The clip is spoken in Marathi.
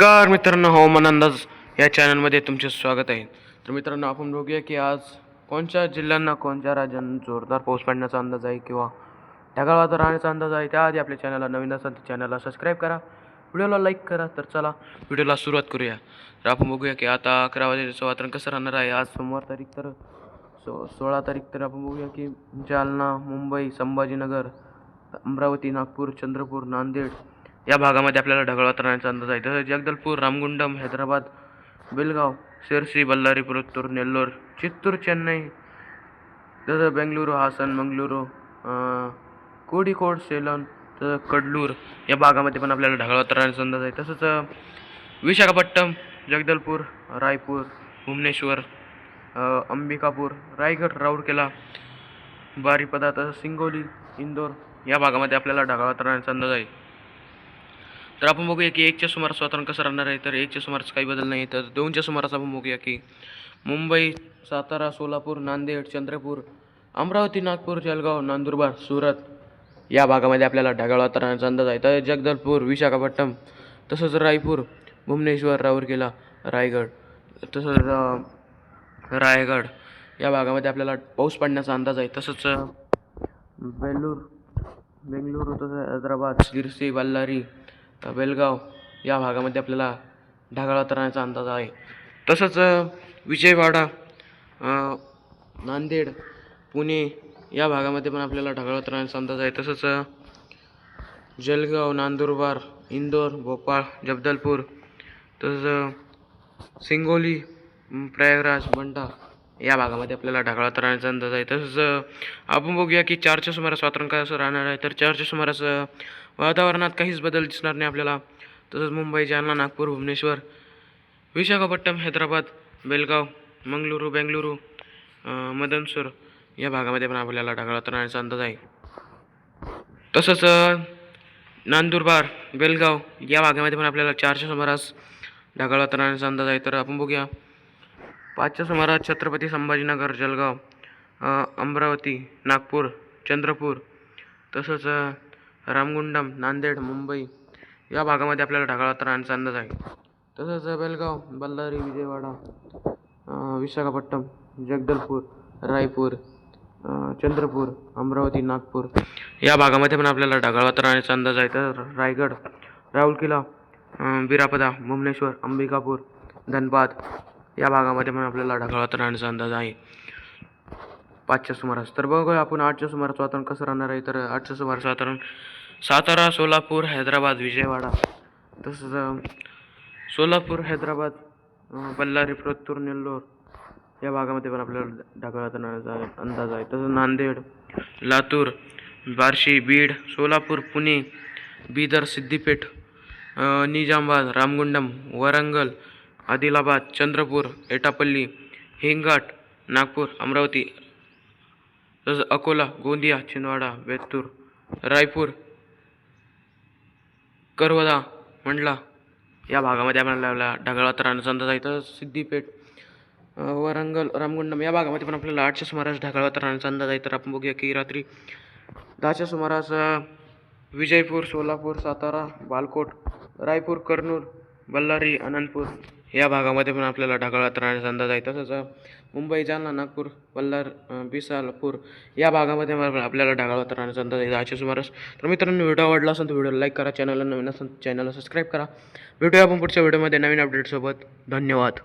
नमस्कार मित्रांनो, हवामान अंदाज या चॅनलमध्ये तुमचे स्वागत आहे. तर मित्रांनो, आपण बघूया की आज कोणत्या जिल्ह्यांना कोणत्या राज्यांना जोरदार पाऊस पडण्याचा अंदाज आहे किंवा ढगाळ वातावरण राहण्याचा अंदाज आहे. त्याआधी आपल्या चॅनलला नवीन असेल तर चॅनलला सबस्क्राईब करा, व्हिडिओला लाईक करा. तर चला व्हिडिओला सुरुवात करूया. तर आपण बघूया की आता 11 वाजेचं वातावरण कसं राहणार आहे. आज सोमवार तारीख तर 16 तारीख. तर आपण बघूया की जालना, मुंबई, संभाजीनगर, अमरावती, नागपूर, चंद्रपूर, नांदेड या भागामध्ये आपल्याला ढगाळ वातावरणाचा अंदाज आहे. तसंच जगदलपूर, रामगुंडम, हैदराबाद, बेलगाव, शिरसी, बल्लारी, पुरत्तूर, नेल्लोर, चित्तूर, चेन्नई, तसंच बेंगलुरू, हासन, मंगळुरू, कोडिकोड, सेलम, तसंच कडलूर या भागामध्ये पण आपल्याला ढगाळ वातावरणाचा अंदाज आहे. तसंच विशाखापट्टणम, जगदलपूर, रायपूर, भुवनेश्वर, अंबिकापूर, रायगड, राऊरकेला, बारीपदा, तसंच सिंगोली, इंदोर या भागामध्ये आपल्याला ढगाळ वातावरणाचा अंदाज आहे. तर आपण बघूया की 1च्या सुमारास वातावरण कसं राहणार आहे. तर 1च्या सुमारास काही बदल नाही. तर 2च्या सुमारास आपण बघूया की मुंबई, सातारा, सोलापूर, नांदेड, चंद्रपूर, अमरावती, नागपूर, जळगाव, नंदुरबार, सुरत या भागामध्ये आपल्याला ढगाळ वातावरणाचा अंदाज आहे. तर जगदलपूर, विशाखापट्टणम, तसंच रायपूर, भुवनेश्वर, राऊरकेला, रायगड, तसंच रायगड या भागामध्ये आपल्याला पाऊस पडण्याचा अंदाज आहे. तसंच बेंगलुरू, तसंच हैदराबाद, शिरसी, बल्लारी, बेलगाव या भागामध्ये आपल्याला ढगाळ वातावरणाचा अंदाज आहे. तसंच विजयवाडा, नांदेड, पुणे या भागामध्ये पण आपल्याला ढगाळ वातावरणाचा अंदाज आहे. तसंच जळगाव, नंदुरबार, इंदोर, भोपाळ, जगदलपूर, तसंच सिंगोली, प्रयागराज, मंडा या भागामध्ये आपल्याला ढगाळ वातावरणाचा अंदाज आहे. तसंच आपण बघूया की 4च्या सुमारास वातावरण कसं राहणार आहे. तर 4च्या सुमारास वातावरणात काहीच बदल दिसणार नाही आपल्याला. तसंच मुंबई, जालना, नागपूर, भुवनेश्वर, विशाखापट्टणम, हैदराबाद, बेलगाव, मंगळुरू, बेंगलुरू, मदनसूर या भागामध्ये पण आपल्याला ढगाळ वातावरणाचा अंदाज आहे. तसंच नंदुरबार, बेलगाव या भागामध्ये पण आपल्याला 4च्या सुमारास ढगाळ वातावरणाचा अंदाज आहे. तर आपण बघूया 5च्या सुमारास छत्रपती संभाजीनगर, जळगाव, अमरावती, नागपूर, चंद्रपूर, तसंच रामगुंडम, नांदेड, मुंबई या भागामध्ये आपल्याला ढगाळ वातावरणाचा अंदाज आहे. तसंच बेलगाव, बल्लारी, विजयवाडा, विशाखापट्टणम, जगदलपूर, रायपूर, चंद्रपूर, अमरावती, नागपूर या भागामध्ये पण आपल्याला ढगाळ वातावरणाचा अंदाज आहे. तर रायगड, राऊरकेला, बिरापदा, भुवनेश्वर, अंबिकापूर, धनबाद या भागामध्ये पण आपल्याला ढगाळ वातावरणाचा अंदाज आहे 5च्या सुमारास. तर बघूया आपण 8च्या सुमारास वातावरण कसं राहणार आहे. तर 8च्या सुमारास वातावरण सातारा, सोलापूर, हैदराबाद, विजयवाडा, तसंच सोलापूर, हैदराबाद, बल्लारी, पुरत्तूर, नेल्लोर या भागामध्ये पण आपल्याला ढगाळ वातावरणाचा अंदाज आहे. तसंच नांदेड, लातूर, बार्शी, बीड, सोलापूर, पुणे, बीदर, सिद्दीपेठ, निजामाबाद, रामगुंडम, वरंगल, आदिलाबाद, चंद्रपूर, एटापल्ली, हिंगघाट, नागपूर, अमरावती, तसंच अकोला, गोंदिया, छिंदवाडा, बेतूर, रायपूर, करवदा, मंडला या भागामध्ये आपल्याला ढगाळ वातावरणाचा अंदाज आहे. तर सिद्दीपेठ, वरंगल, रामगुंडम या भागामध्ये पण आपल्याला 8च्या सुमारास ढगाळ वातावरणाचा अंदाज आहे. तर आपण बघूया की रात्री 10च्या सुमारास विजयपूर, सोलापूर, सातारा, बालकोट, रायपूर, कर्नूल, बल्लारी, अनंतपूर या भागामध्ये पण आपल्याला ढगाळ वातावरणाचा अंदाज आहे. तसंच मुंबई, जालना, नागपूर, बिसालपूर या भागामध्ये आपल्याला ढगाळ वातावरणाचा अंदाज आहे 10च्या सुमारास. तर मित्रांनो, व्हिडिओ आवडला असेल तर व्हिडिओला लाईक करा, चॅनलला नवीन असेल तर चॅनलला सबस्क्राईब करा. भेटूया आपण पुढच्या व्हिडिओमध्ये नवीन अपडेटसोबत. धन्यवाद.